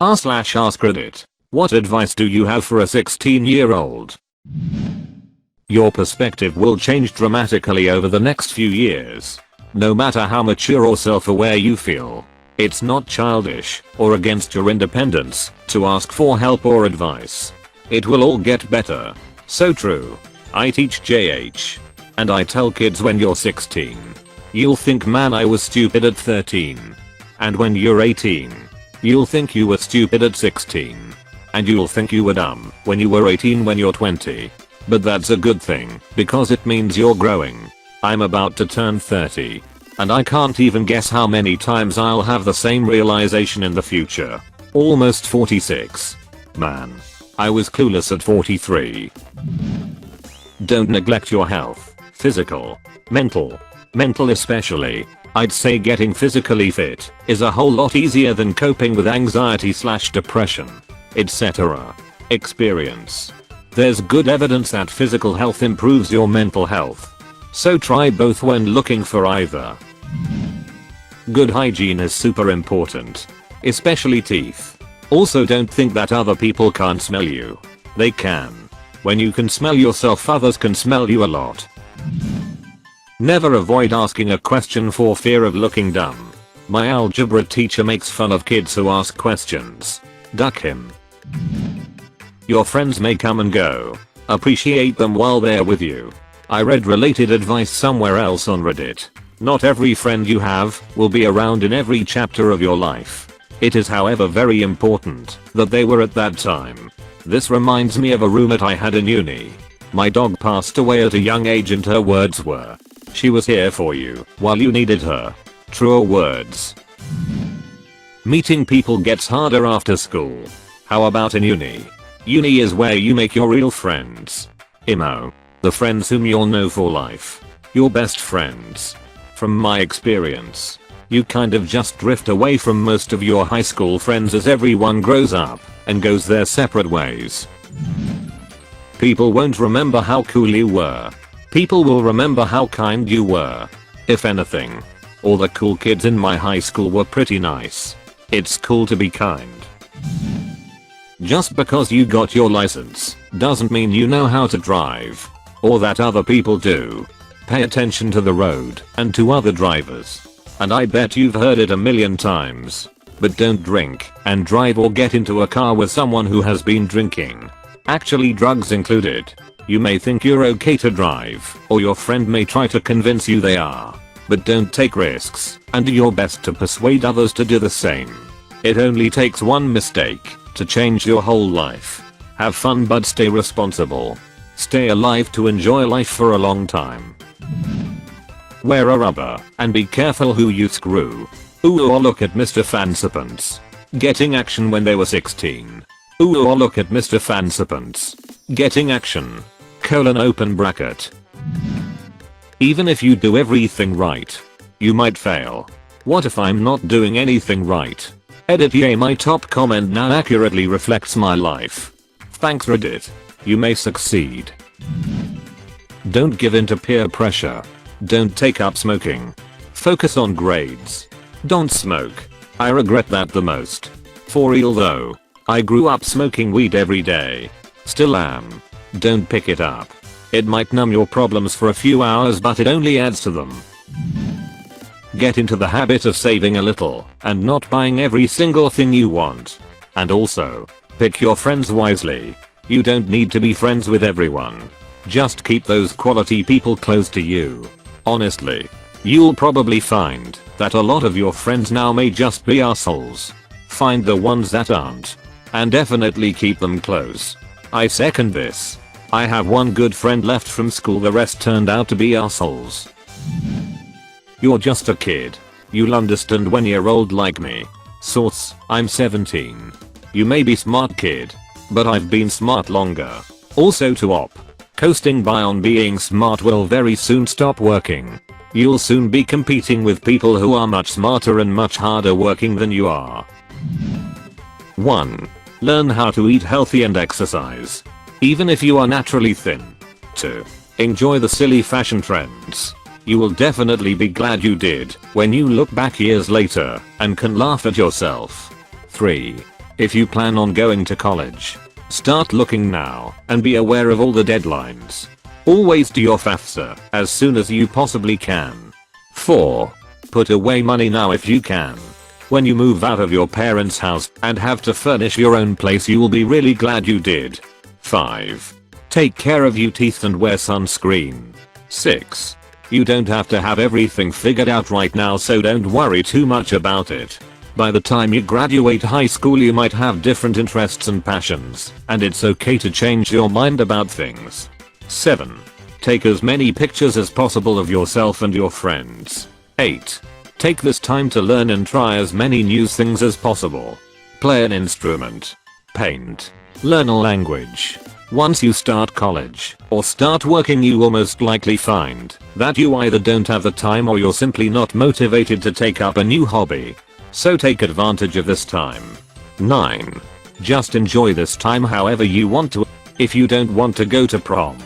r/AskReddit. What advice do you have for a 16-year-old? Your perspective will change dramatically over the next few years. No matter how mature or self-aware you feel, it's not childish or against your independence to ask for help or advice. It will all get better. So true. I teach JH. And I tell kids, when you're 16, you'll think, man, I was stupid at 13. And when you're 18, you'll think you were stupid at 16. And you'll think you were dumb when you were 18 when you're 20. But that's a good thing, because it means you're growing. I'm about to turn 30. And I can't even guess how many times I'll have the same realization in the future. Almost 46. Man. I was clueless at 43. Don't neglect your health. Physical. Mental especially. I'd say getting physically fit is a whole lot easier than coping with anxiety/depression, etc. Experience. There's good evidence that physical health improves your mental health. So try both when looking for either. Good hygiene is super important. Especially teeth. Also, don't think that other people can't smell you. They can. When you can smell yourself, others can smell you a lot. Never avoid asking a question for fear of looking dumb. My algebra teacher makes fun of kids who ask questions. Duck him. Your friends may come and go. Appreciate them while they're with you. I read related advice somewhere else on Reddit. Not every friend you have will be around in every chapter of your life. It is, however, very important that they were at that time. This reminds me of a roommate I had in uni. My dog passed away at a young age and her words were, "She was here for you while you needed her." Truer words. Meeting people gets harder after school. How about in uni? Uni is where you make your real friends. IMO. The friends whom you'll know for life. Your best friends. From my experience, you kind of just drift away from most of your high school friends as everyone grows up and goes their separate ways. People won't remember how cool you were. People will remember how kind you were. If anything, all the cool kids in my high school were pretty nice. It's cool to be kind. Just because you got your license doesn't mean you know how to drive. Or that other people do. Pay attention to the road and to other drivers. And I bet you've heard it a million times. But don't drink and drive or get into a car with someone who has been drinking. Actually, drugs included. You may think you're okay to drive, or your friend may try to convince you they are. But don't take risks and do your best to persuade others to do the same. It only takes one mistake to change your whole life. Have fun but stay responsible. Stay alive to enjoy life for a long time. Wear a rubber and be careful who you screw. Ooh, or look at Mr. Fansipants. Getting action when they were 16. Ooh, or look at Mr. Fansipants. Getting action. Open bracket. Even if you do everything right, you might fail. What if I'm not doing anything right? Edit. Yay, my top comment now accurately reflects my life. Thanks Reddit. You may succeed. Don't give in to peer pressure. Don't take up smoking. Focus on grades. Don't smoke. I regret that the most. For real though. I grew up smoking weed every day. Still am. Don't pick it up. It might numb your problems for a few hours, but it only adds to them. Get into the habit of saving a little and not buying every single thing you want. And also, pick your friends wisely. You don't need to be friends with everyone. Just keep those quality people close to you. Honestly, you'll probably find that a lot of your friends now may just be assholes. Find the ones that aren't. And definitely keep them close. I second this. I have one good friend left from school, the rest turned out to be assholes. You're just a kid. You'll understand when you're old like me. Source, I'm 17. You may be smart, kid. But I've been smart longer. Also to op. Coasting by on being smart will very soon stop working. You'll soon be competing with people who are much smarter and much harder working than you are. 1. Learn how to eat healthy and exercise. Even if you are naturally thin. 2. Enjoy the silly fashion trends. You will definitely be glad you did when you look back years later and can laugh at yourself. 3. If you plan on going to college, start looking now and be aware of all the deadlines. Always do your FAFSA as soon as you possibly can. 4. Put away money now if you can. When you move out of your parents' house and have to furnish your own place, you will be really glad you did. 5. Take care of your teeth and wear sunscreen. 6. You don't have to have everything figured out right now, so don't worry too much about it. By the time you graduate high school, you might have different interests and passions, and it's okay to change your mind about things. 7. Take as many pictures as possible of yourself and your friends. 8. Take this time to learn and try as many new things as possible. Play an instrument. Paint. Learn a language. Once you start college or start working, you will most likely find that you either don't have the time or you're simply not motivated to take up a new hobby. So take advantage of this time. 9. Just enjoy this time however you want to. If you don't want to go to prom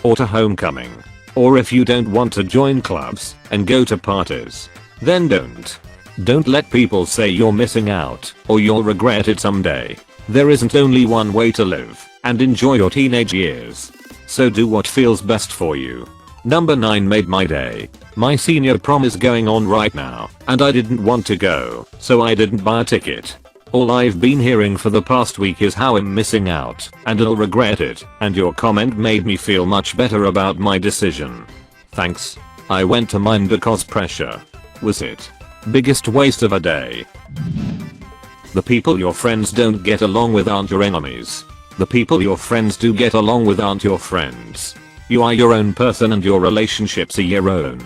or to homecoming, or if you don't want to join clubs and go to parties, then don't. Don't let people say you're missing out or you'll regret it someday. There isn't only one way to live and enjoy your teenage years. So do what feels best for you. Number 9 made my day. My senior prom is going on right now and I didn't want to go, so I didn't buy a ticket. All I've been hearing for the past week is how I'm missing out and I'll regret it, and your comment made me feel much better about my decision. Thanks. I went to mine because pressure. Was it? Biggest waste of a day. The people your friends don't get along with aren't your enemies. The people your friends do get along with aren't your friends. You are your own person and your relationships are your own.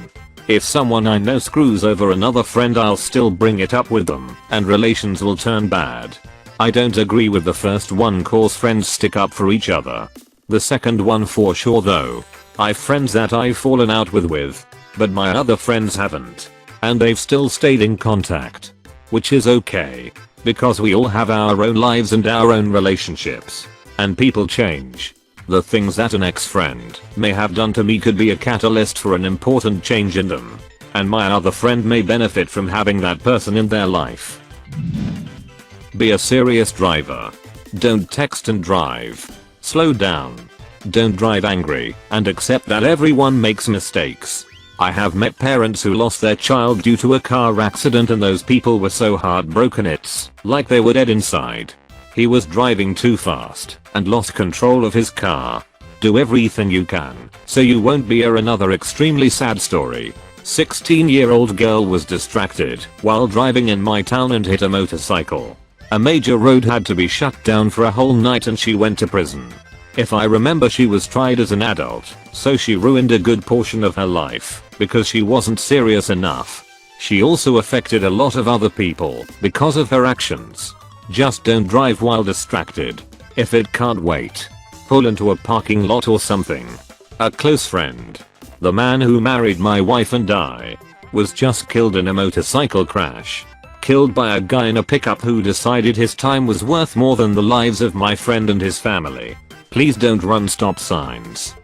If someone I know screws over another friend, I'll still bring it up with them and relations will turn bad. I don't agree with the first one, cause friends stick up for each other. The second one for sure though. I've friends that I've fallen out with, but my other friends haven't. And they've still stayed in contact. Which is okay. Because we all have our own lives and our own relationships. And people change. The things that an ex-friend may have done to me could be a catalyst for an important change in them. And my other friend may benefit from having that person in their life. Be a serious driver. Don't text and drive. Slow down. Don't drive angry and accept that everyone makes mistakes. I have met parents who lost their child due to a car accident and those people were so heartbroken it's like they were dead inside. He was driving too fast and lost control of his car. Do everything you can so you won't be another extremely sad story. 16-year-old girl was distracted while driving in my town and hit a motorcycle. A major road had to be shut down for a whole night and she went to prison. If I remember, she was tried as an adult, so she ruined a good portion of her life because she wasn't serious enough. She also affected a lot of other people because of her actions. Just don't drive while distracted. If it can't wait, pull into a parking lot or something. A close friend, the man who married my wife and I, was just killed in a motorcycle crash. Killed by a guy in a pickup who decided his time was worth more than the lives of my friend and his family. Please don't run stop signs.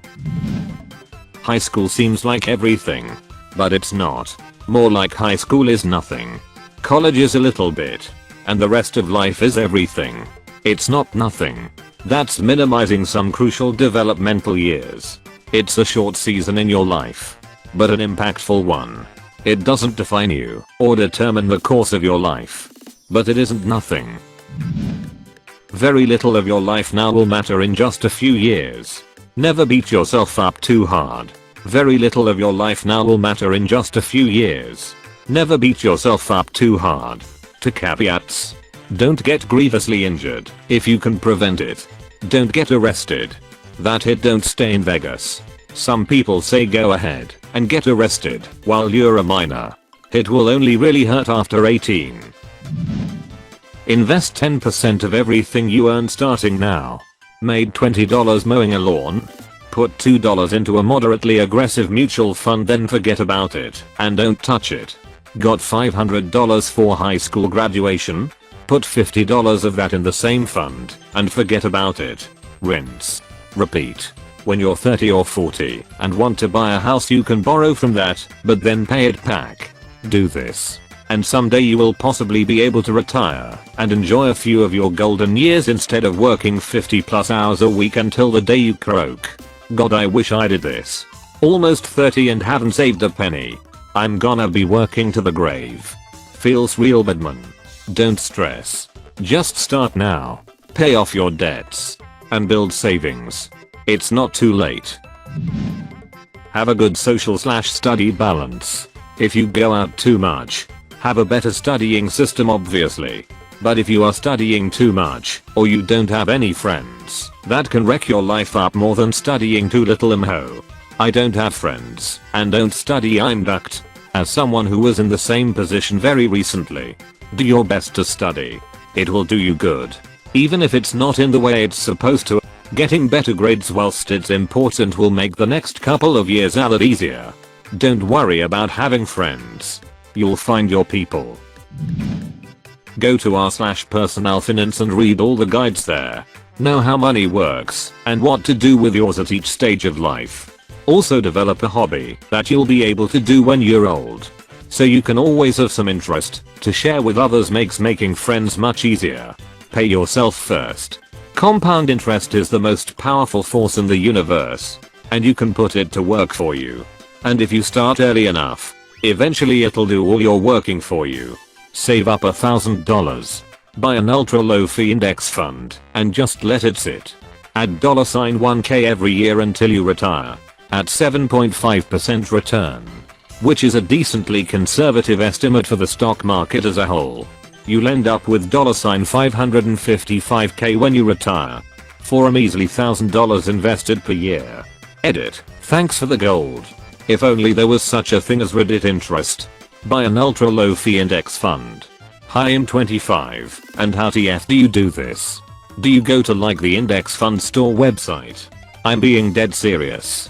High school seems like everything, but it's not. More like high school is nothing. College is a little bit. And the rest of life is everything. It's not nothing. That's minimizing some crucial developmental years. It's a short season in your life, but an impactful one. It doesn't define you or determine the course of your life, but it isn't nothing. Very little of your life now will matter in just a few years. Never beat yourself up too hard. Very little of your life now will matter in just a few years. Never beat yourself up too hard. To caveats. Don't get grievously injured if you can prevent it. Don't get arrested. That hit, don't stay in Vegas. Some people say go ahead and get arrested while you're a minor. It will only really hurt after 18. Invest 10% of everything you earn starting now. Made $20 mowing a lawn? Put $2 into a moderately aggressive mutual fund, then forget about it and don't touch it. Got $500 for high school graduation? Put $50 of that in the same fund and forget about it. Rinse. Repeat. When you're 30 or 40 and want to buy a house, you can borrow from that, but then pay it back. Do this. And someday you will possibly be able to retire and enjoy a few of your golden years instead of working 50+ hours a week until the day you croak. God, I wish I did this. Almost 30 and haven't saved a penny. I'm gonna be working to the grave. Feels real bad, man. Don't stress. Just start now. Pay off your debts. And build savings. It's not too late. Have a good social/study balance. If you go out too much, have a better studying system obviously. But if you are studying too much, or you don't have any friends, that can wreck your life up more than studying too little. I don't have friends, and don't study. I'm ducked. As someone who was in the same position very recently. Do your best to study. It will do you good. Even if it's not in the way it's supposed to. Getting better grades whilst it's important will make the next couple of years a lot easier. Don't worry about having friends. You'll find your people. Go to r/personal finance and read all the guides there. Know how money works and what to do with yours at each stage of life. Also develop a hobby that you'll be able to do when you're old. So you can always have some interest to share with others. Makes making friends much easier. Pay yourself first. Compound interest is the most powerful force in the universe. And you can put it to work for you. And if you start early enough, eventually it'll do all your working for you. Save up $1,000. Buy an ultra low fee index fund and just let it sit. Add $1K every year until you retire. At 7.5% return. Which is a decently conservative estimate for the stock market as a whole. You'll end up with $555K when you retire. For a measly $1,000 invested per year. Edit. Thanks for the gold. If only there was such a thing as Reddit interest. Buy an ultra low fee index fund. Hi, I'm 25, and how TF do you do this? Do you go to like the index fund store website? I'm being dead serious.